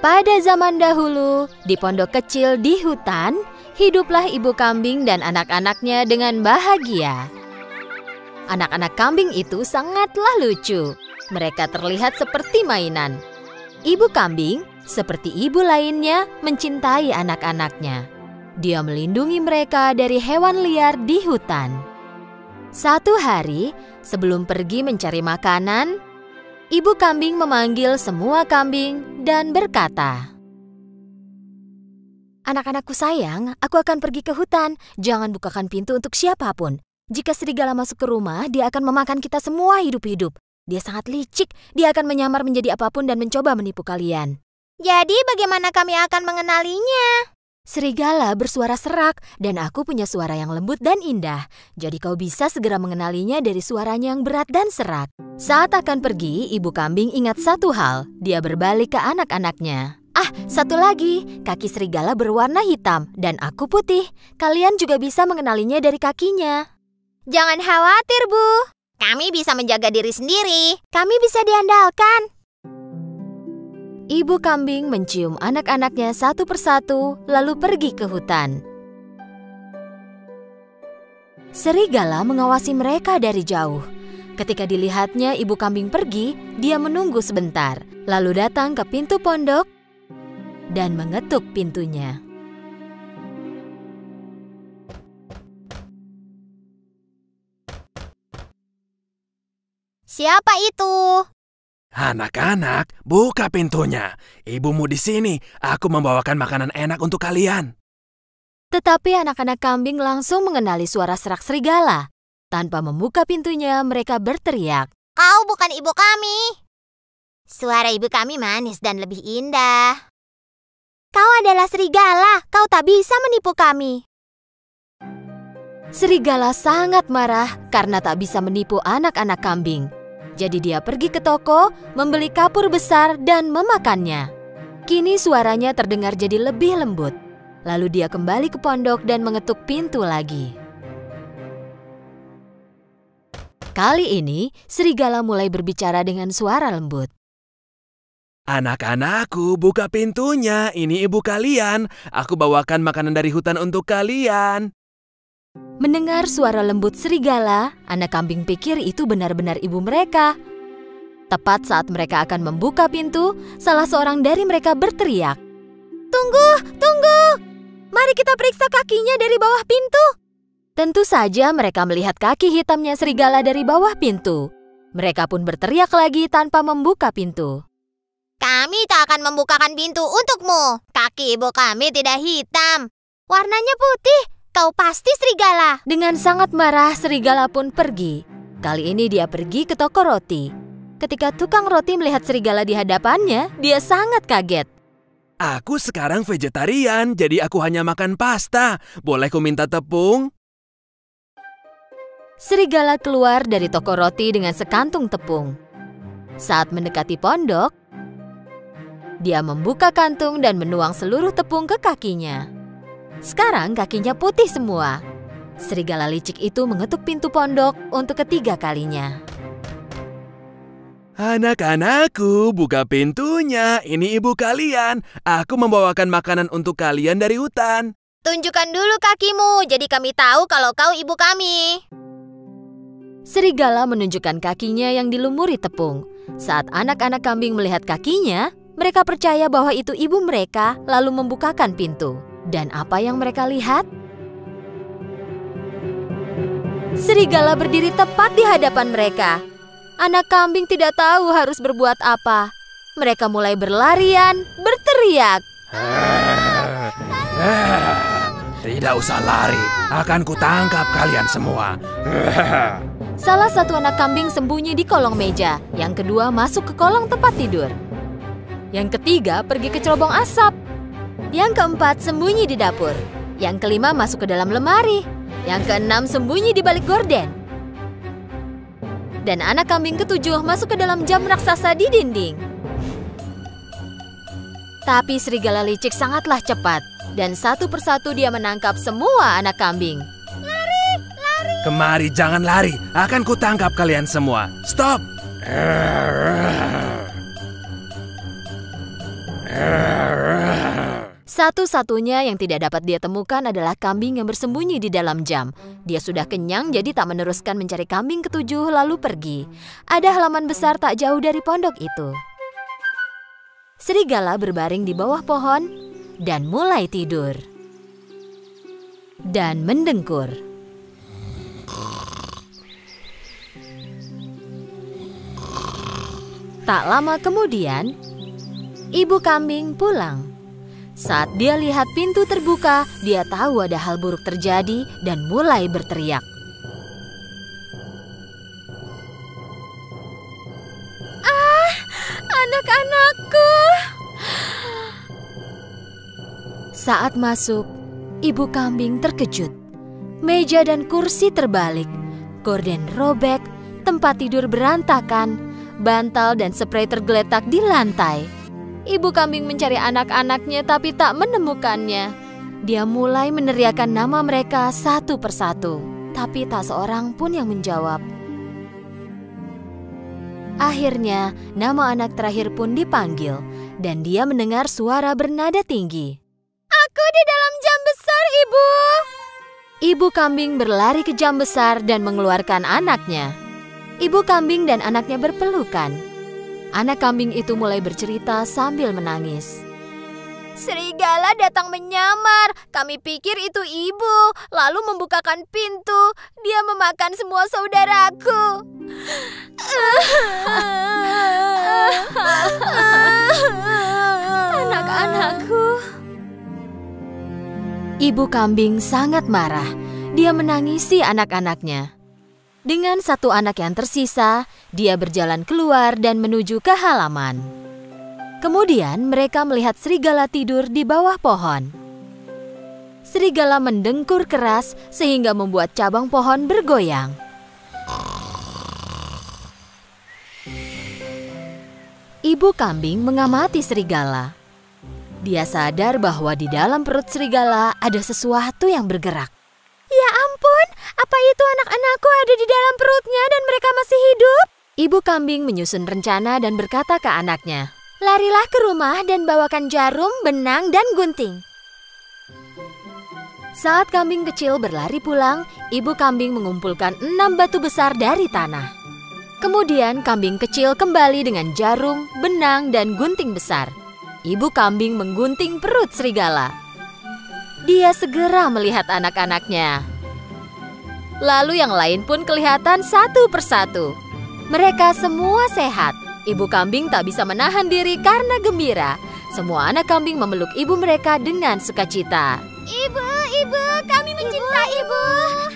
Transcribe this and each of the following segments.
Pada zaman dahulu, di pondok kecil di hutan, hiduplah ibu kambing dan anak-anaknya dengan bahagia. Anak-anak kambing itu sangatlah lucu. Mereka terlihat seperti mainan. Ibu kambing, seperti ibu lainnya, mencintai anak-anaknya. Dia melindungi mereka dari hewan liar di hutan. Suatu hari, sebelum pergi mencari makanan, ibu kambing memanggil semua kambing dan berkata, "Anak-anakku sayang, aku akan pergi ke hutan. Jangan bukakan pintu untuk siapapun. Jika serigala masuk ke rumah, dia akan memakan kita semua hidup-hidup. Dia sangat licik, dia akan menyamar menjadi apapun dan mencoba menipu kalian." "Jadi bagaimana kami akan mengenalinya?" Serigala bersuara serak dan aku punya suara yang lembut dan indah. Jadi kau bisa segera mengenalinya dari suaranya yang berat dan serak. Saat akan pergi, ibu kambing ingat satu hal. Dia berbalik ke anak-anaknya. Satu lagi, kaki serigala berwarna hitam dan aku putih. Kalian juga bisa mengenalinya dari kakinya. "Jangan khawatir, Bu. Kami bisa menjaga diri sendiri. Kami bisa diandalkan." Ibu kambing mencium anak-anaknya satu persatu, lalu pergi ke hutan. Serigala mengawasi mereka dari jauh. Ketika dilihatnya ibu kambing pergi, dia menunggu sebentar, lalu datang ke pintu pondok dan mengetuk pintunya. "Siapa itu?" Anak-anak, buka pintunya. Ibumu di sini. Aku membawakan makanan enak untuk kalian. Tetapi anak-anak kambing langsung mengenali suara serak serigala. Tanpa membuka pintunya, mereka berteriak, "Kau bukan ibu kami." "Suara ibu kami manis dan lebih indah." "Kau adalah serigala, kau tak bisa menipu kami." Serigala sangat marah karena tak bisa menipu anak-anak kambing. Jadi dia pergi ke toko, membeli kapur besar dan memakannya. Kini suaranya terdengar jadi lebih lembut. Lalu dia kembali ke pondok dan mengetuk pintu lagi. Kali ini, serigala mulai berbicara dengan suara lembut. Anak-anakku, buka pintunya. Ini ibu kalian. Aku bawakan makanan dari hutan untuk kalian. Mendengar suara lembut serigala, anak kambing pikir itu benar-benar ibu mereka. Tepat saat mereka akan membuka pintu, salah seorang dari mereka berteriak, Tunggu! Mari kita periksa kakinya dari bawah pintu." Tentu saja mereka melihat kaki hitamnya serigala dari bawah pintu. Mereka pun berteriak lagi tanpa membuka pintu. "Kami tak akan membukakan pintu untukmu. Kaki ibu kami tidak hitam. Warnanya putih. Kau pasti serigala." Dengan sangat marah, serigala pun pergi. Kali ini dia pergi ke toko roti. Ketika tukang roti melihat serigala di hadapannya, dia sangat kaget. Aku sekarang vegetarian, jadi aku hanya makan pasta. Boleh ku minta tepung? Serigala keluar dari toko roti dengan sekantung tepung. Saat mendekati pondok, dia membuka kantung dan menuang seluruh tepung ke kakinya. Sekarang kakinya putih semua. Serigala licik itu mengetuk pintu pondok untuk ketiga kalinya. Anak-anakku, buka pintunya. Ini ibu kalian. Aku membawakan makanan untuk kalian dari hutan. "Tunjukkan dulu kakimu, jadi kami tahu kalau kau ibu kami." Serigala menunjukkan kakinya yang dilumuri tepung. Saat anak-anak kambing melihat kakinya, mereka percaya bahwa itu ibu mereka, lalu membukakan pintu. Dan apa yang mereka lihat? Serigala berdiri tepat di hadapan mereka. Anak kambing tidak tahu harus berbuat apa. Mereka mulai berlarian, berteriak. Tidak usah lari, akan kutangkap kalian semua. Salah satu anak kambing sembunyi di kolong meja. Yang kedua masuk ke kolong tempat tidur. Yang ketiga pergi ke cerobong asap. Yang keempat sembunyi di dapur. Yang kelima masuk ke dalam lemari. Yang keenam sembunyi di balik gorden. Dan anak kambing ketujuh masuk ke dalam jam raksasa di dinding. Tapi serigala licik sangatlah cepat. Dan satu persatu dia menangkap semua anak kambing. Lari! Kemari, jangan lari. Akan kutangkap kalian semua. Stop! Satu-satunya yang tidak dapat dia temukan adalah kambing yang bersembunyi di dalam jam. Dia sudah kenyang jadi tak meneruskan mencari kambing ketujuh lalu pergi. Ada halaman besar tak jauh dari pondok itu. Serigala berbaring di bawah pohon dan mulai tidur. Dan mendengkur. Tak lama kemudian, ibu kambing pulang. Saat dia lihat pintu terbuka, dia tahu ada hal buruk terjadi dan mulai berteriak. "Ah, anak-anakku!" Saat masuk, ibu kambing terkejut. Meja dan kursi terbalik, gorden robek, tempat tidur berantakan, bantal dan sprei tergeletak di lantai. Ibu kambing mencari anak-anaknya tapi tak menemukannya. Dia mulai meneriakkan nama mereka satu persatu, tapi tak seorang pun yang menjawab. Akhirnya, nama anak terakhir pun dipanggil, dan dia mendengar suara bernada tinggi. "Aku di dalam jam besar, Ibu!" Ibu kambing berlari ke jam besar dan mengeluarkan anaknya. Ibu kambing dan anaknya berpelukan. Anak kambing itu mulai bercerita sambil menangis. "Serigala datang menyamar. Kami pikir itu ibu, lalu membukakan pintu. Dia memakan semua saudaraku." "Anak-anakku." Ibu kambing sangat marah. Dia menangisi anak-anaknya. Dengan satu anak yang tersisa, dia berjalan keluar dan menuju ke halaman. Kemudian mereka melihat serigala tidur di bawah pohon. Serigala mendengkur keras sehingga membuat cabang pohon bergoyang. Ibu kambing mengamati serigala. Dia sadar bahwa di dalam perut serigala ada sesuatu yang bergerak. "Ya ampun, apa itu anak-anakku ada di dalam perutnya dan mereka masih hidup?" Ibu kambing menyusun rencana dan berkata ke anaknya, "Larilah ke rumah dan bawakan jarum, benang, dan gunting." Saat kambing kecil berlari pulang, ibu kambing mengumpulkan 6 batu besar dari tanah. Kemudian kambing kecil kembali dengan jarum, benang, dan gunting besar. Ibu kambing menggunting perut serigala. Dia segera melihat anak-anaknya. Lalu yang lain pun kelihatan satu persatu. Mereka semua sehat. Ibu kambing tak bisa menahan diri karena gembira. Semua anak kambing memeluk ibu mereka dengan sukacita. "Ibu, ibu, kami mencintai ibu.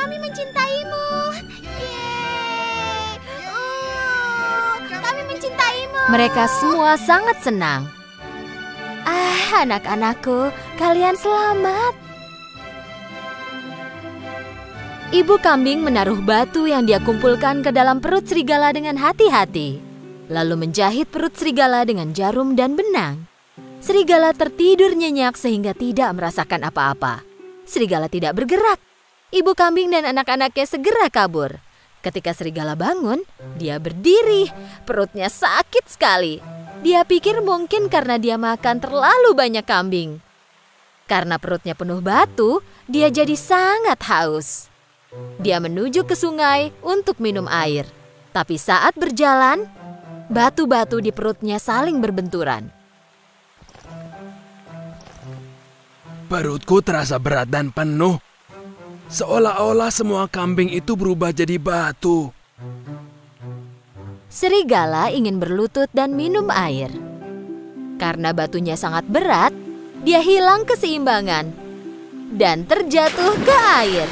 Kami mencintaimu. Yeay. Kami mencintaimu." Mereka semua sangat senang. "Ah, anak-anakku, kalian selamat." Ibu kambing menaruh batu yang dia kumpulkan ke dalam perut serigala dengan hati-hati. Lalu menjahit perut serigala dengan jarum dan benang. Serigala tertidur nyenyak sehingga tidak merasakan apa-apa. Serigala tidak bergerak. Ibu kambing dan anak-anaknya segera kabur. Ketika serigala bangun, dia berdiri. Perutnya sakit sekali. Dia pikir mungkin karena dia makan terlalu banyak kambing. Karena perutnya penuh batu, dia jadi sangat haus. Dia menuju ke sungai untuk minum air. Tapi saat berjalan, batu-batu di perutnya saling berbenturan. Perutku terasa berat dan penuh. Seolah-olah semua kambing itu berubah jadi batu. Serigala ingin berlutut dan minum air. Karena batunya sangat berat, dia hilang keseimbangan dan terjatuh ke air.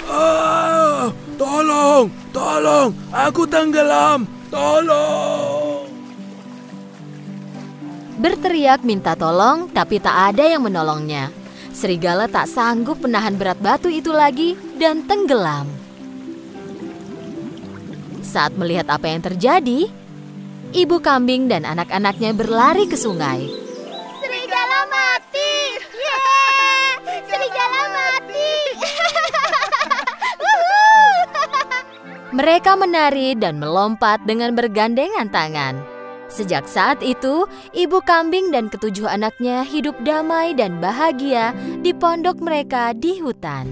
Ah, tolong, tolong, aku tenggelam, tolong. Berteriak minta tolong, tapi tak ada yang menolongnya. Serigala tak sanggup menahan berat batu itu lagi dan tenggelam. Saat melihat apa yang terjadi, ibu kambing dan anak-anaknya berlari ke sungai. Serigala mati. Yeay, serigala mati. Mereka menari dan melompat dengan bergandengan tangan. Sejak saat itu, ibu kambing dan ketujuh anaknya hidup damai dan bahagia di pondok mereka di hutan.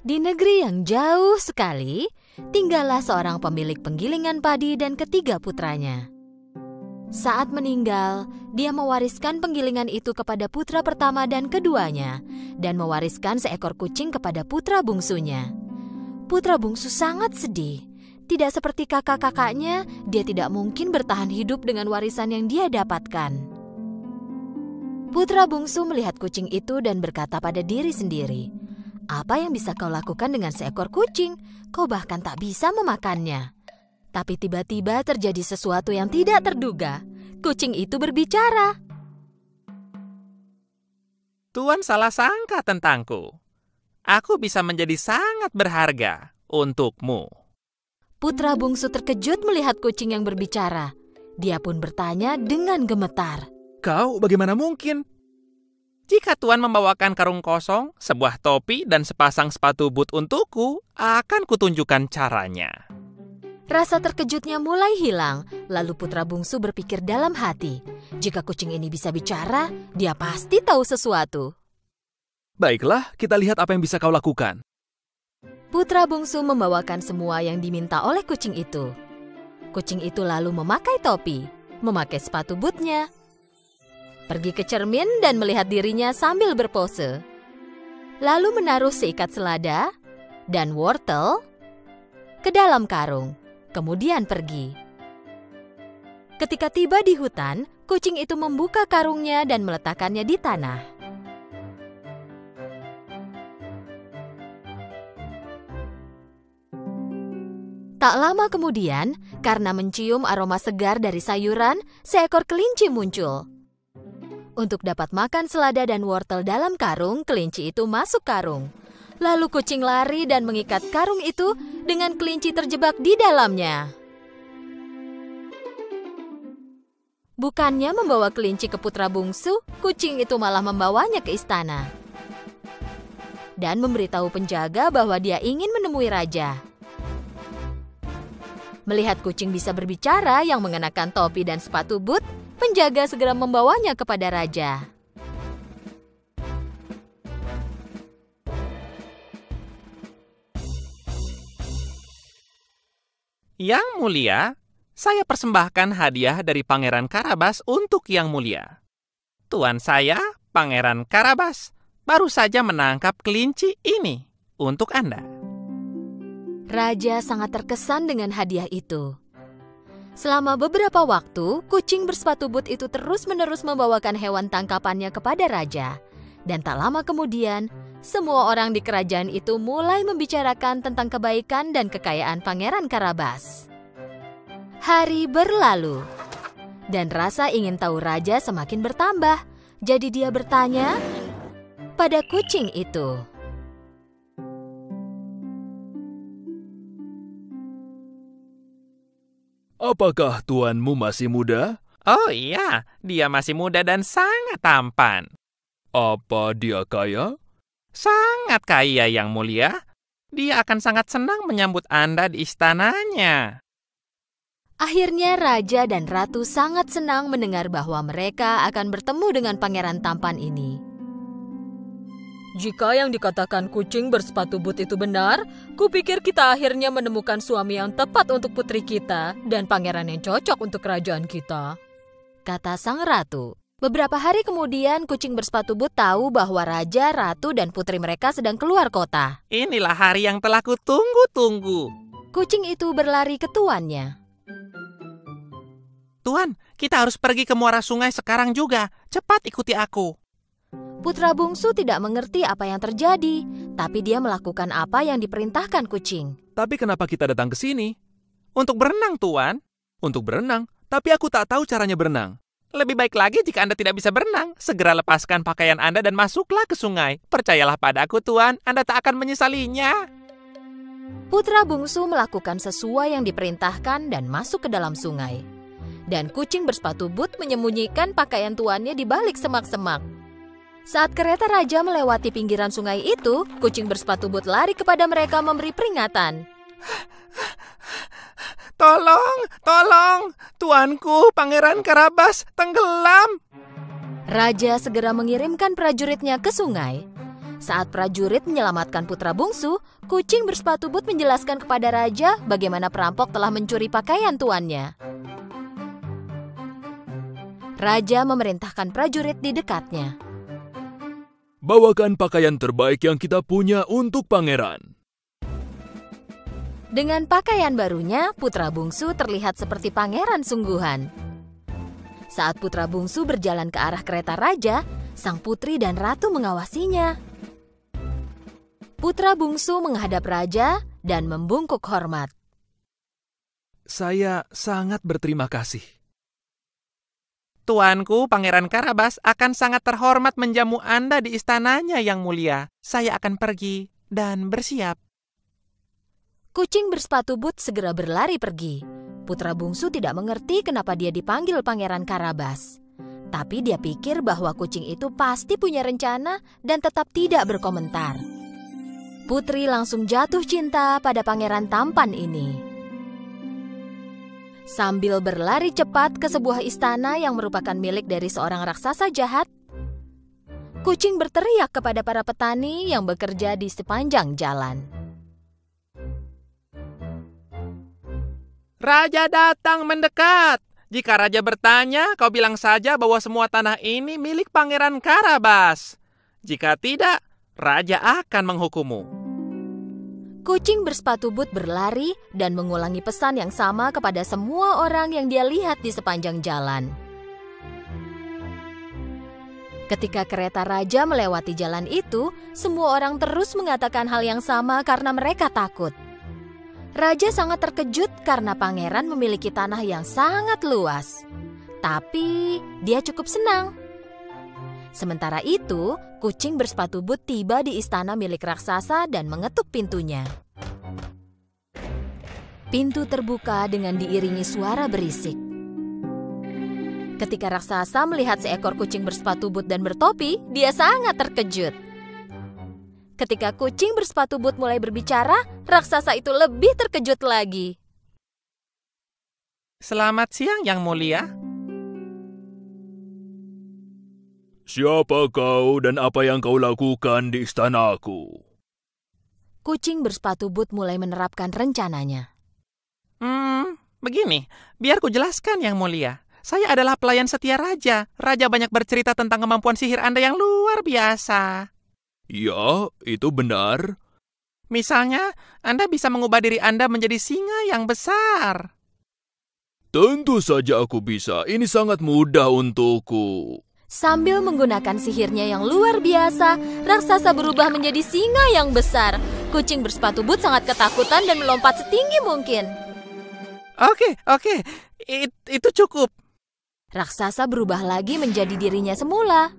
Di negeri yang jauh sekali, tinggallah seorang pemilik penggilingan padi dan ketiga putranya. Saat meninggal, dia mewariskan penggilingan itu kepada putra pertama dan keduanya, dan mewariskan seekor kucing kepada putra bungsunya. Putra bungsu sangat sedih. Tidak seperti kakak-kakaknya, dia tidak mungkin bertahan hidup dengan warisan yang dia dapatkan. Putra bungsu melihat kucing itu dan berkata pada diri sendiri, "Apa yang bisa kau lakukan dengan seekor kucing? Kau bahkan tak bisa memakannya." Tapi tiba-tiba terjadi sesuatu yang tidak terduga. Kucing itu berbicara. Tuan salah sangka tentangku. Aku bisa menjadi sangat berharga untukmu. Putra bungsu terkejut melihat kucing yang berbicara. Dia pun bertanya dengan gemetar. Kau bagaimana mungkin? Jika Tuan membawakan karung kosong, sebuah topi, dan sepasang sepatu boot untukku, akan kutunjukkan caranya. Rasa terkejutnya mulai hilang, lalu putra bungsu berpikir dalam hati. Jika kucing ini bisa bicara, dia pasti tahu sesuatu. Baiklah, kita lihat apa yang bisa kau lakukan. Putra bungsu membawakan semua yang diminta oleh kucing itu. Kucing itu lalu memakai topi, memakai sepatu bootnya, pergi ke cermin dan melihat dirinya sambil berpose. Lalu menaruh seikat selada dan wortel ke dalam karung, kemudian pergi. Ketika tiba di hutan, kucing itu membuka karungnya dan meletakkannya di tanah. Tak lama kemudian, karena mencium aroma segar dari sayuran, seekor kelinci muncul. Untuk dapat makan selada dan wortel dalam karung, kelinci itu masuk karung. Lalu kucing lari dan mengikat karung itu dengan kelinci terjebak di dalamnya. Bukannya membawa kelinci ke putra bungsu, kucing itu malah membawanya ke istana. Dan memberitahu penjaga bahwa dia ingin menemui raja. Melihat kucing bisa berbicara yang mengenakan topi dan sepatu boot, penjaga segera membawanya kepada raja. Yang mulia, saya persembahkan hadiah dari Pangeran Karabas untuk Yang Mulia. Tuan saya, Pangeran Karabas, baru saja menangkap kelinci ini untuk Anda. Raja sangat terkesan dengan hadiah itu. Selama beberapa waktu, kucing bersepatu boot itu terus-menerus membawakan hewan tangkapannya kepada raja. Dan tak lama kemudian, semua orang di kerajaan itu mulai membicarakan tentang kebaikan dan kekayaan Pangeran Karabas. Hari berlalu, dan rasa ingin tahu raja semakin bertambah. Jadi dia bertanya pada kucing itu, Apakah tuanmu masih muda? Oh iya, dia masih muda dan sangat tampan. Apa dia kaya? Sangat kaya, Yang Mulia. Dia akan sangat senang menyambut Anda di istananya. akhirnya raja dan ratu sangat senang mendengar bahwa mereka akan bertemu dengan pangeran tampan ini. Jika yang dikatakan kucing bersepatu boot itu benar, kupikir kita akhirnya menemukan suami yang tepat untuk putri kita dan pangeran yang cocok untuk kerajaan kita, kata sang ratu. Beberapa hari kemudian, kucing bersepatu boot tahu bahwa raja, ratu, dan putri mereka sedang keluar kota. Inilah hari yang telah kutunggu-tunggu. Kucing itu berlari ke tuannya. Tuan, kita harus pergi ke muara sungai sekarang juga. Cepat ikuti aku. Putra bungsu tidak mengerti apa yang terjadi, tapi dia melakukan apa yang diperintahkan kucing. Tapi kenapa kita datang ke sini? Untuk berenang, Tuan. Untuk berenang, tapi aku tak tahu caranya berenang. Lebih baik lagi jika Anda tidak bisa berenang. Segera lepaskan pakaian Anda dan masuklah ke sungai. Percayalah padaku, Tuan. Anda tak akan menyesalinya. Putra bungsu melakukan sesuai yang diperintahkan dan masuk ke dalam sungai. Dan kucing bersepatu boot menyembunyikan pakaian tuannya di balik semak-semak. Saat kereta raja melewati pinggiran sungai itu, kucing bersepatu boot lari kepada mereka memberi peringatan. Tolong, tolong, tuanku Pangeran Karabas tenggelam. Raja segera mengirimkan prajuritnya ke sungai. Saat prajurit menyelamatkan putra bungsu, kucing bersepatu but menjelaskan kepada raja bagaimana perampok telah mencuri pakaian tuannya. Raja memerintahkan prajurit di dekatnya. Bawakan pakaian terbaik yang kita punya untuk pangeran. Dengan pakaian barunya, putra bungsu terlihat seperti pangeran sungguhan. Saat putra bungsu berjalan ke arah kereta raja, sang putri dan ratu mengawasinya. Putra bungsu menghadap raja dan membungkuk hormat. Saya sangat berterima kasih. Tuanku Pangeran Karabas akan sangat terhormat menjamu Anda di istananya yang mulia. Saya akan pergi dan bersiap. Kucing bersepatu but segera berlari pergi. Putra bungsu tidak mengerti kenapa dia dipanggil Pangeran Karabas. Tapi dia pikir bahwa kucing itu pasti punya rencana dan tetap tidak berkomentar. Putri langsung jatuh cinta pada pangeran tampan ini. Sambil berlari cepat ke sebuah istana yang merupakan milik dari seorang raksasa jahat, kucing berteriak kepada para petani yang bekerja di sepanjang jalan. Raja datang mendekat. Jika raja bertanya, kau bilang saja bahwa semua tanah ini milik Pangeran Karabas. Jika tidak, raja akan menghukummu. Kucing bersepatu but berlari dan mengulangi pesan yang sama kepada semua orang yang dia lihat di sepanjang jalan. Ketika kereta raja melewati jalan itu, semua orang terus mengatakan hal yang sama karena mereka takut. Raja sangat terkejut karena pangeran memiliki tanah yang sangat luas. Tapi dia cukup senang. Sementara itu, kucing bersepatu but tiba di istana milik raksasa dan mengetuk pintunya. Pintu terbuka dengan diiringi suara berisik. Ketika raksasa melihat seekor kucing bersepatu but dan bertopi, dia sangat terkejut. Ketika kucing bersepatu but mulai berbicara, raksasa itu lebih terkejut lagi. Selamat siang, Yang Mulia. Siapa kau dan apa yang kau lakukan di istanaku? Kucing bersepatu but mulai menerapkan rencananya. Begini, biar ku jelaskan Yang Mulia. Saya adalah pelayan setia Raja. Raja banyak bercerita tentang kemampuan sihir Anda yang luar biasa. Ya, itu benar. Misalnya, Anda bisa mengubah diri Anda menjadi singa yang besar. Tentu saja aku bisa. Ini sangat mudah untukku. Sambil menggunakan sihirnya yang luar biasa, raksasa berubah menjadi singa yang besar. Kucing bersepatu but sangat ketakutan dan melompat setinggi mungkin. Oke. Itu cukup. Raksasa berubah lagi menjadi dirinya semula.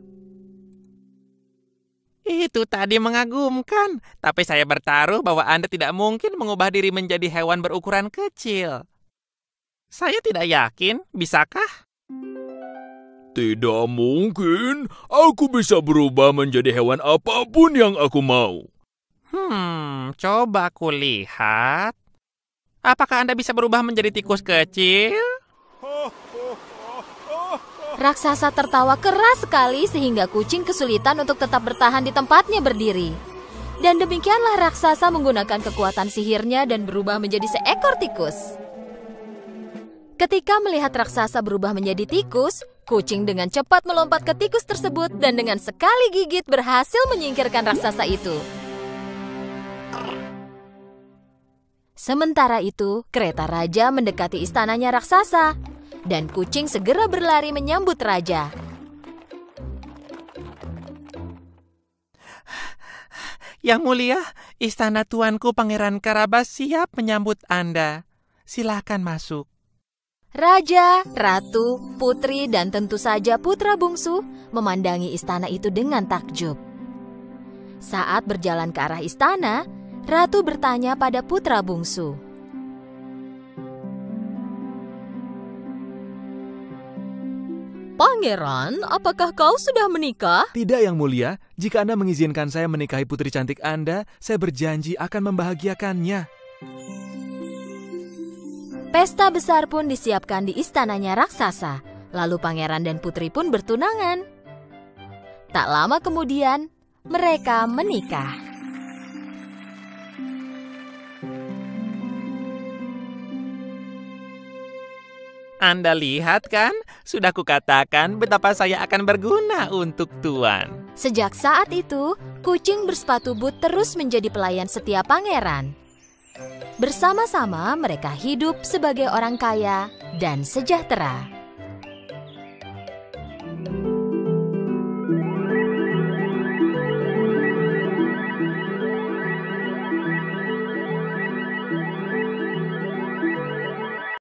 Itu tadi mengagumkan. Tapi saya bertaruh bahwa Anda tidak mungkin mengubah diri menjadi hewan berukuran kecil. Saya tidak yakin, bisakah? Tidak mungkin. Aku bisa berubah menjadi hewan apapun yang aku mau. Coba aku lihat. Apakah Anda bisa berubah menjadi tikus kecil? Raksasa tertawa keras sekali sehingga kucing kesulitan untuk tetap bertahan di tempatnya berdiri. Dan demikianlah raksasa menggunakan kekuatan sihirnya dan berubah menjadi seekor tikus. Ketika melihat raksasa berubah menjadi tikus, kucing dengan cepat melompat ke tikus tersebut dan dengan sekali gigit berhasil menyingkirkan raksasa itu. Sementara itu, kereta raja mendekati istananya raksasa, dan kucing segera berlari menyambut raja. Yang Mulia, istana tuanku Pangeran Karabas siap menyambut Anda. Silakan masuk. Raja, ratu, putri, dan tentu saja putra bungsu memandangi istana itu dengan takjub. Saat berjalan ke arah istana, ratu bertanya pada putra bungsu. Pangeran, apakah kau sudah menikah? Tidak, Yang Mulia. Jika Anda mengizinkan saya menikahi putri cantik Anda, saya berjanji akan membahagiakannya. Pesta besar pun disiapkan di istananya raksasa. Lalu pangeran dan putri pun bertunangan. Tak lama kemudian, mereka menikah. Anda lihat kan? Sudah kukatakan betapa saya akan berguna untuk Tuan. Sejak saat itu, kucing bersepatu but terus menjadi pelayan setia pangeran. Bersama-sama mereka hidup sebagai orang kaya dan sejahtera.